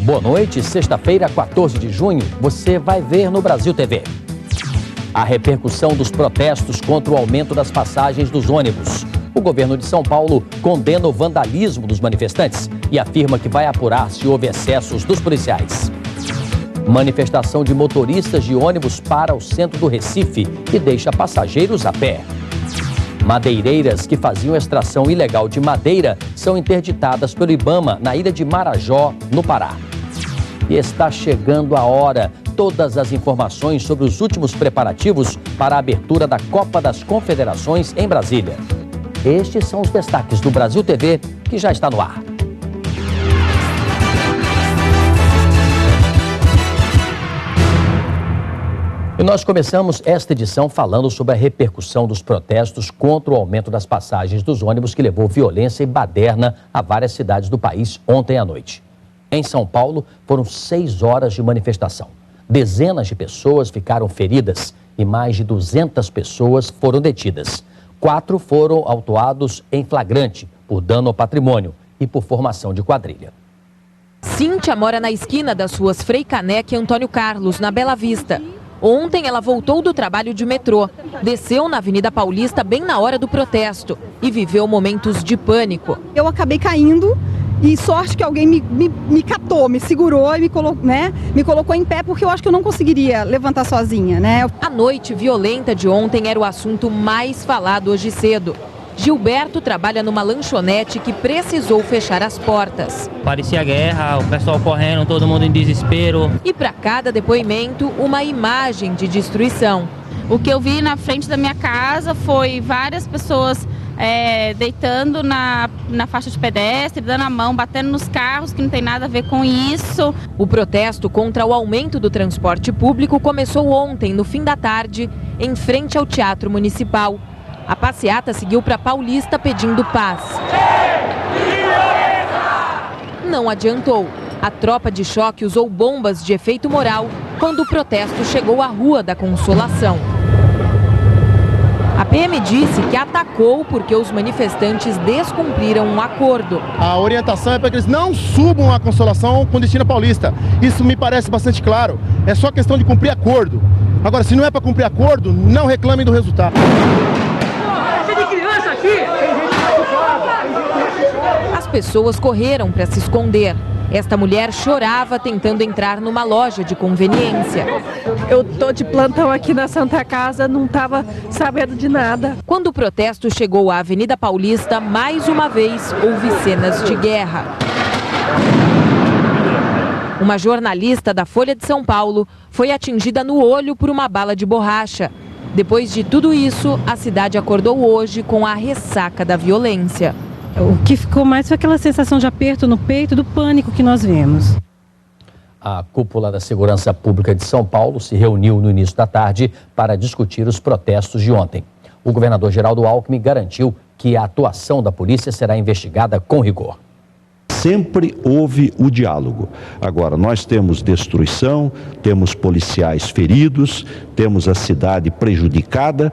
Boa noite, sexta-feira, 14 de junho, você vai ver no Brasil TV. A repercussão dos protestos contra o aumento das passagens dos ônibus. O governo de São Paulo condena o vandalismo dos manifestantes e afirma que vai apurar se houve excessos dos policiais. Manifestação de motoristas de ônibus para o centro do Recife e deixa passageiros a pé. Madeireiras que faziam extração ilegal de madeira são interditadas pelo IBAMA na ilha de Marajó, no Pará. E está chegando a hora. Todas as informações sobre os últimos preparativos para a abertura da Copa das Confederações em Brasília. Estes são os destaques do Brasil TV, que já está no ar. E nós começamos esta edição falando sobre a repercussão dos protestos contra o aumento das passagens dos ônibus que levou violência e baderna a várias cidades do país ontem à noite. Em São Paulo, foram 6 horas de manifestação. Dezenas de pessoas ficaram feridas e mais de 200 pessoas foram detidas. 4 foram autuados em flagrante por dano ao patrimônio e por formação de quadrilha. Cíntia mora na esquina das ruas Frei Caneca e Antônio Carlos, na Bela Vista. Ontem ela voltou do trabalho de metrô, desceu na Avenida Paulista bem na hora do protesto e viveu momentos de pânico. Eu acabei caindo e sorte que alguém me catou, me segurou e me colocou em pé, porque eu acho que eu não conseguiria levantar sozinha, né? A noite violenta de ontem era o assunto mais falado hoje cedo. Gilberto trabalha numa lanchonete que precisou fechar as portas. Parecia guerra, o pessoal correndo, todo mundo em desespero. E para cada depoimento, uma imagem de destruição. O que eu vi na frente da minha casa foi várias pessoas deitando na faixa de pedestre, dando a mão, batendo nos carros, que não tem nada a ver com isso. O protesto contra o aumento do transporte público começou ontem, no fim da tarde, em frente ao Teatro Municipal. A passeata seguiu para Paulista pedindo paz. Não adiantou. A tropa de choque usou bombas de efeito moral quando o protesto chegou à Rua da Consolação. A PM disse que atacou porque os manifestantes descumpriram um acordo. A orientação é para que eles não subam a Consolação com destino a Paulista. Isso me parece bastante claro. É só questão de cumprir acordo. Agora, se não é para cumprir acordo, não reclamem do resultado. As pessoas correram para se esconder. Esta mulher chorava tentando entrar numa loja de conveniência. Eu tô de plantão aqui na Santa Casa, não estava sabendo de nada. Quando o protesto chegou à Avenida Paulista, mais uma vez houve cenas de guerra. Uma jornalista da Folha de São Paulo foi atingida no olho por uma bala de borracha. Depois de tudo isso, a cidade acordou hoje com a ressaca da violência. O que ficou mais foi aquela sensação de aperto no peito, do pânico que nós vemos. A cúpula da Segurança Pública de São Paulo se reuniu no início da tarde para discutir os protestos de ontem. O governador Geraldo Alckmin garantiu que a atuação da polícia será investigada com rigor. Sempre houve o diálogo. Agora, nós temos destruição, temos policiais feridos, temos a cidade prejudicada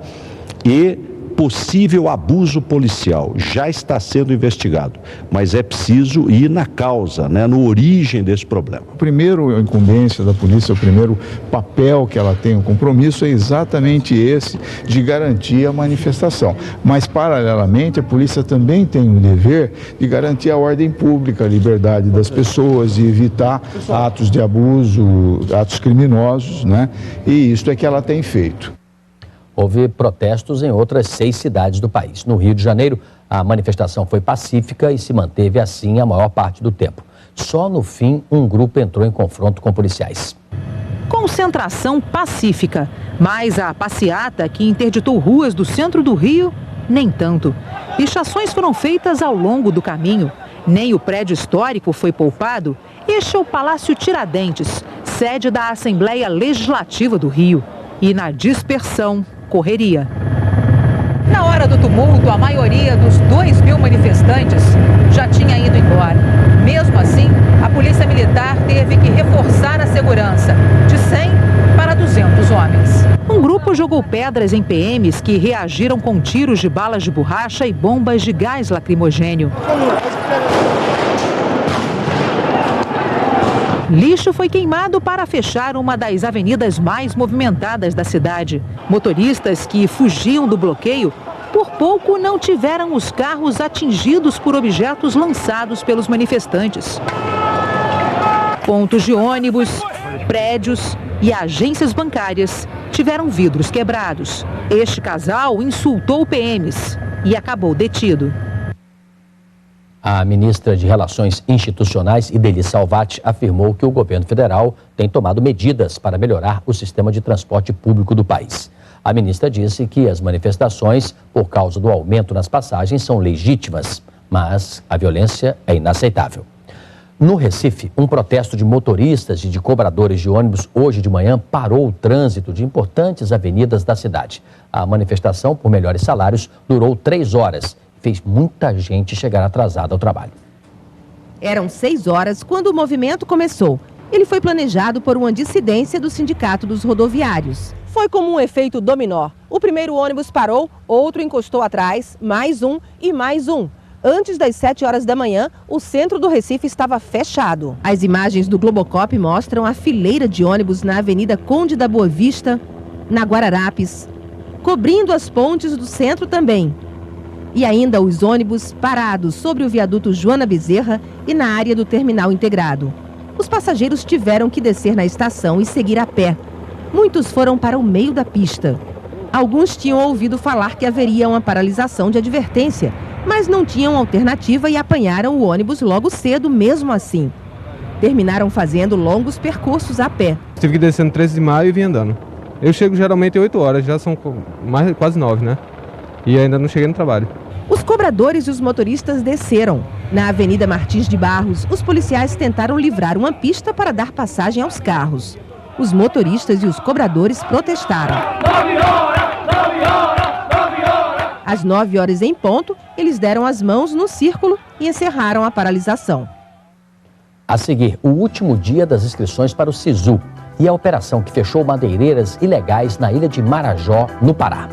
e possível abuso policial já está sendo investigado, mas é preciso ir na causa, na origem desse problema. A primeira incumbência da polícia, o primeiro papel que ela tem, o compromisso é exatamente esse, de garantir a manifestação. Mas, paralelamente, a polícia também tem o dever de garantir a ordem pública, a liberdade das pessoas, de evitar atos de abuso, atos criminosos, E isso é que ela tem feito. Houve protestos em outras 6 cidades do país. No Rio de Janeiro, a manifestação foi pacífica e se manteve assim a maior parte do tempo. Só no fim, um grupo entrou em confronto com policiais. Concentração pacífica, mas a passeata que interditou ruas do centro do Rio, nem tanto. Pichações foram feitas ao longo do caminho. Nem o prédio histórico foi poupado. Este é o Palácio Tiradentes, sede da Assembleia Legislativa do Rio. E na dispersão, correria. Na hora do tumulto, a maioria dos 2.000 manifestantes já tinha ido embora. Mesmo assim, a Polícia Militar teve que reforçar a segurança, de 100 para 200 homens. governo jogou pedras em PMs que reagiram com tiros de balas de borracha e bombas de gás lacrimogênio. Lixo foi queimado para fechar uma das avenidas mais movimentadas da cidade. Motoristas que fugiam do bloqueio, por pouco não tiveram os carros atingidos por objetos lançados pelos manifestantes. Pontos de ônibus, prédios e agências bancárias tiveram vidros quebrados. Este casal insultou PMs e acabou detido. A ministra de Relações Institucionais, Idely Salvati, afirmou que o governo federal tem tomado medidas para melhorar o sistema de transporte público do país. A ministra disse que as manifestações, por causa do aumento nas passagens, são legítimas, mas a violência é inaceitável. No Recife, um protesto de motoristas e de cobradores de ônibus hoje de manhã parou o trânsito de importantes avenidas da cidade. A manifestação por melhores salários durou 3 horas. Fez muita gente chegar atrasada ao trabalho. Eram 6 horas quando o movimento começou. Ele foi planejado por uma dissidência do Sindicato dos Rodoviários. Foi como um efeito dominó. O primeiro ônibus parou, outro encostou atrás, mais um e mais um. Antes das 7 horas da manhã, o centro do Recife estava fechado. As imagens do Globocop mostram a fileira de ônibus na Avenida Conde da Boa Vista, na Guararapes, cobrindo as pontes do centro também. E ainda os ônibus parados sobre o viaduto Joana Bezerra e na área do terminal integrado. Os passageiros tiveram que descer na estação e seguir a pé. Muitos foram para o meio da pista. Alguns tinham ouvido falar que haveria uma paralisação de advertência, mas não tinham alternativa e apanharam o ônibus logo cedo mesmo assim. Terminaram fazendo longos percursos a pé. Tive que descer no 13 de maio e vim andando. Eu chego geralmente 8 horas, já são quase 9, né? E ainda não cheguei no trabalho. Os cobradores e os motoristas desceram. Na Avenida Martins de Barros, os policiais tentaram livrar uma pista para dar passagem aos carros. Os motoristas e os cobradores protestaram. 9 horas, 9 horas, 9 horas. Às 9 horas em ponto, eles deram as mãos no círculo e encerraram a paralisação. A seguir, o último dia das inscrições para o SISU e a operação que fechou madeireiras ilegais na ilha de Marajó, no Pará.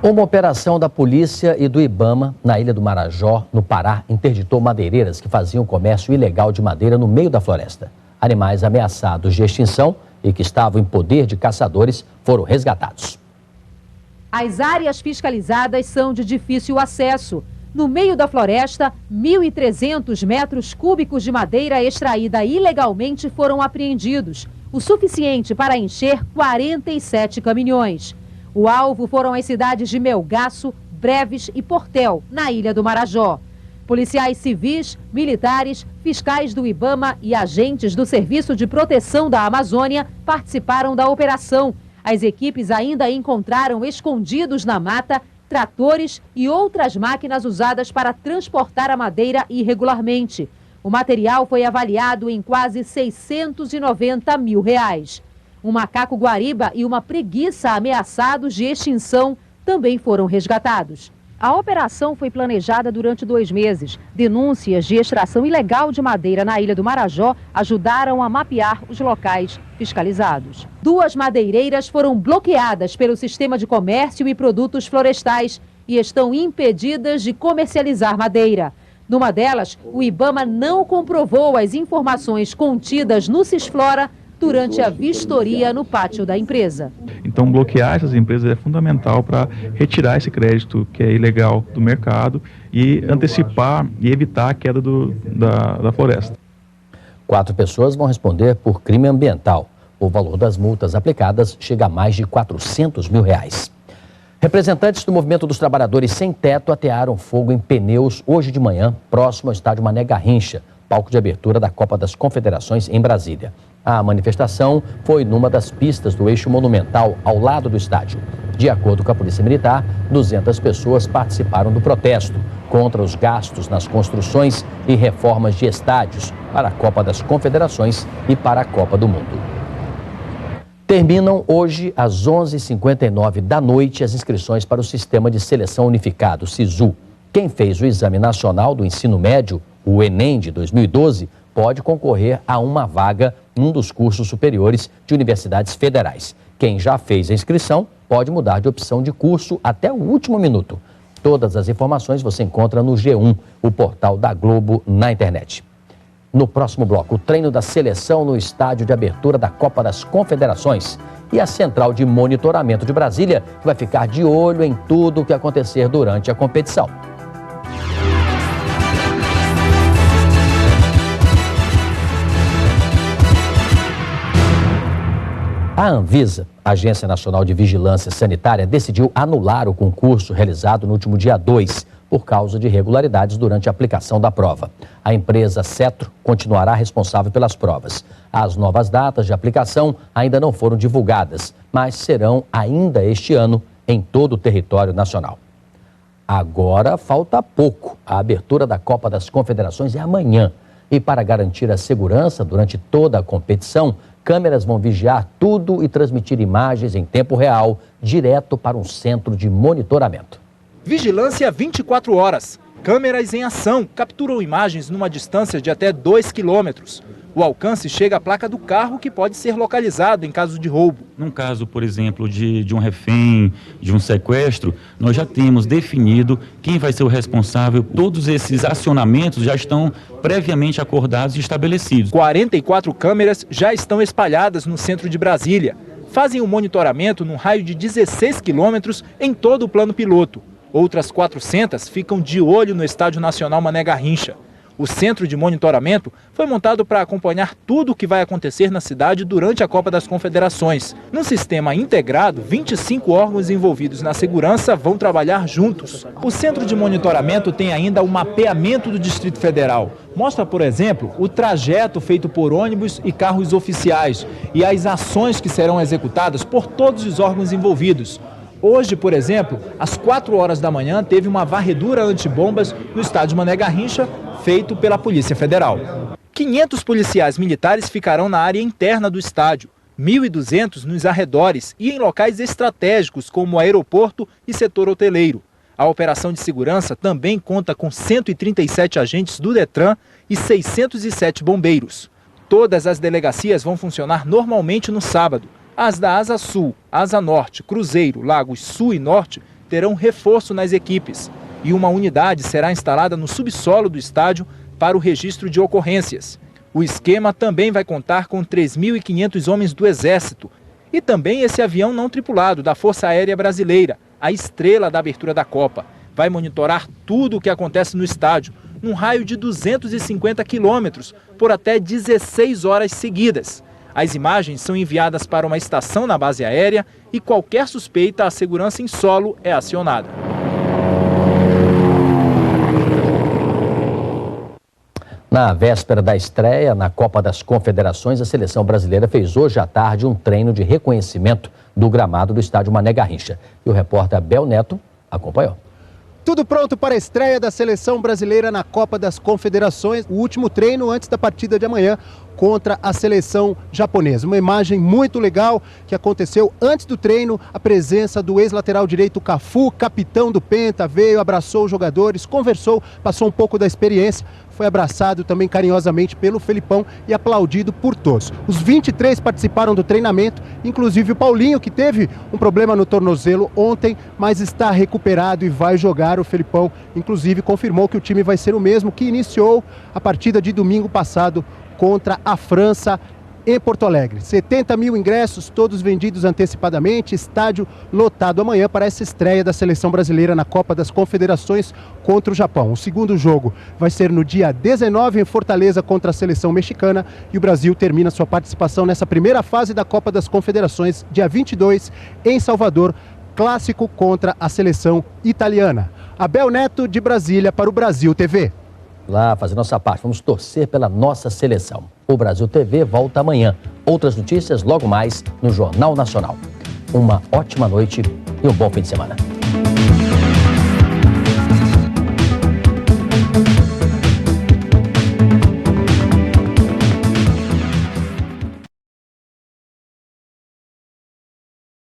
Uma operação da polícia e do IBAMA na ilha do Marajó, no Pará, interditou madeireiras que faziam comércio ilegal de madeira no meio da floresta. Animais ameaçados de extinção e que estavam em poder de caçadores foram resgatados. As áreas fiscalizadas são de difícil acesso. No meio da floresta, 1.300 metros cúbicos de madeira extraída ilegalmente foram apreendidos, o suficiente para encher 47 caminhões. O alvo foram as cidades de Melgaço, Breves e Portel, na ilha do Marajó. Policiais civis, militares, fiscais do IBAMA e agentes do Serviço de Proteção da Amazônia participaram da operação. As equipes ainda encontraram escondidos na mata tratores e outras máquinas usadas para transportar a madeira irregularmente. O material foi avaliado em quase R$690 mil. Um macaco guariba e uma preguiça ameaçados de extinção também foram resgatados. A operação foi planejada durante 2 meses. Denúncias de extração ilegal de madeira na ilha do Marajó ajudaram a mapear os locais fiscalizados. 2 madeireiras foram bloqueadas pelo Sistema de Comércio e Produtos Florestais e estão impedidas de comercializar madeira. Numa delas, o IBAMA não comprovou as informações contidas no Cisflora durante a vistoria no pátio da empresa. Então, bloquear essas empresas é fundamental para retirar esse crédito que é ilegal do mercado e antecipar e evitar a queda da floresta. 4 pessoas vão responder por crime ambiental. O valor das multas aplicadas chega a mais de R$400 mil. Representantes do Movimento dos Trabalhadores Sem Teto atearam fogo em pneus hoje de manhã, próximo ao estádio Mané Garrincha, palco de abertura da Copa das Confederações em Brasília. A manifestação foi numa das pistas do eixo monumental ao lado do estádio. De acordo com a Polícia Militar, 200 pessoas participaram do protesto contra os gastos nas construções e reformas de estádios para a Copa das Confederações e para a Copa do Mundo. Terminam hoje, às 11h59 da noite, as inscrições para o Sistema de Seleção Unificado, SISU. Quem fez o Exame Nacional do Ensino Médio, o Enem de 2012, pode concorrer a uma vaga em um dos cursos superiores de universidades federais. Quem já fez a inscrição pode mudar de opção de curso até o último minuto. Todas as informações você encontra no G1, o portal da Globo na internet. No próximo bloco, o treino da seleção no estádio de abertura da Copa das Confederações e a Central de Monitoramento de Brasília, que vai ficar de olho em tudo o que acontecer durante a competição. A Anvisa, Agência Nacional de Vigilância Sanitária, decidiu anular o concurso realizado no último dia 2, por causa de irregularidades durante a aplicação da prova. A empresa Cetro continuará responsável pelas provas. As novas datas de aplicação ainda não foram divulgadas, mas serão ainda este ano em todo o território nacional. Agora falta pouco. A abertura da Copa das Confederações é amanhã. E para garantir a segurança durante toda a competição, câmeras vão vigiar tudo e transmitir imagens em tempo real, direto para um centro de monitoramento. Vigilância 24 horas. Câmeras em ação capturam imagens numa distância de até 2 quilômetros. O alcance chega à placa do carro, que pode ser localizado em caso de roubo. Num caso, por exemplo, de um refém, de um sequestro, nós já temos definido quem vai ser o responsável. Todos esses acionamentos já estão previamente acordados e estabelecidos. 44 câmeras já estão espalhadas no centro de Brasília. Fazem o monitoramento num raio de 16 quilômetros em todo o plano piloto. Outras 400 ficam de olho no Estádio Nacional Mané Garrincha. O centro de monitoramento foi montado para acompanhar tudo o que vai acontecer na cidade durante a Copa das Confederações. Num sistema integrado, 25 órgãos envolvidos na segurança vão trabalhar juntos. O centro de monitoramento tem ainda o mapeamento do Distrito Federal. Mostra, por exemplo, o trajeto feito por ônibus e carros oficiais e as ações que serão executadas por todos os órgãos envolvidos. Hoje, por exemplo, às 4 horas da manhã, teve uma varredura antibombas no estádio Mané Garrincha, feito pela Polícia Federal. 500 policiais militares ficarão na área interna do estádio, 1.200 nos arredores e em locais estratégicos, como o aeroporto e setor hoteleiro. A operação de segurança também conta com 137 agentes do Detran e 607 bombeiros. Todas as delegacias vão funcionar normalmente no sábado. As da Asa Sul, Asa Norte, Cruzeiro, Lagos Sul e Norte terão reforço nas equipes. E uma unidade será instalada no subsolo do estádio para o registro de ocorrências. O esquema também vai contar com 3.500 homens do Exército. E também esse avião não tripulado da Força Aérea Brasileira, a estrela da abertura da Copa. Vai monitorar tudo o que acontece no estádio, num raio de 250 quilômetros, por até 16 horas seguidas. As imagens são enviadas para uma estação na base aérea e qualquer suspeita, a segurança em solo é acionada. Na véspera da estreia na Copa das Confederações, a seleção brasileira fez hoje à tarde um treino de reconhecimento do gramado do estádio Mané Garrincha. E o repórter Abel Neto acompanhou. Tudo pronto para a estreia da seleção brasileira na Copa das Confederações. O último treino antes da partida de amanhã contra a seleção japonesa. Uma imagem muito legal que aconteceu antes do treino. A presença do ex-lateral direito Cafu, capitão do Penta, veio, abraçou os jogadores, conversou, passou um pouco da experiência. Foi abraçado também carinhosamente pelo Felipão e aplaudido por todos. Os 23 participaram do treinamento, inclusive o Paulinho, que teve um problema no tornozelo ontem, mas está recuperado e vai jogar. O Felipão, inclusive, confirmou que o time vai ser o mesmo que iniciou a partida de domingo passado contra a França em Porto Alegre. 70 mil ingressos, todos vendidos antecipadamente, estádio lotado amanhã para essa estreia da seleção brasileira na Copa das Confederações contra o Japão. O segundo jogo vai ser no dia 19 em Fortaleza contra a seleção mexicana e o Brasil termina sua participação nessa primeira fase da Copa das Confederações, dia 22 em Salvador, clássico contra a seleção italiana. Abel Neto, de Brasília, para o Brasil TV. Lá, fazer nossa parte, vamos torcer pela nossa seleção. O Brasil TV volta amanhã. Outras notícias logo mais no Jornal Nacional. Uma ótima noite e um bom fim de semana.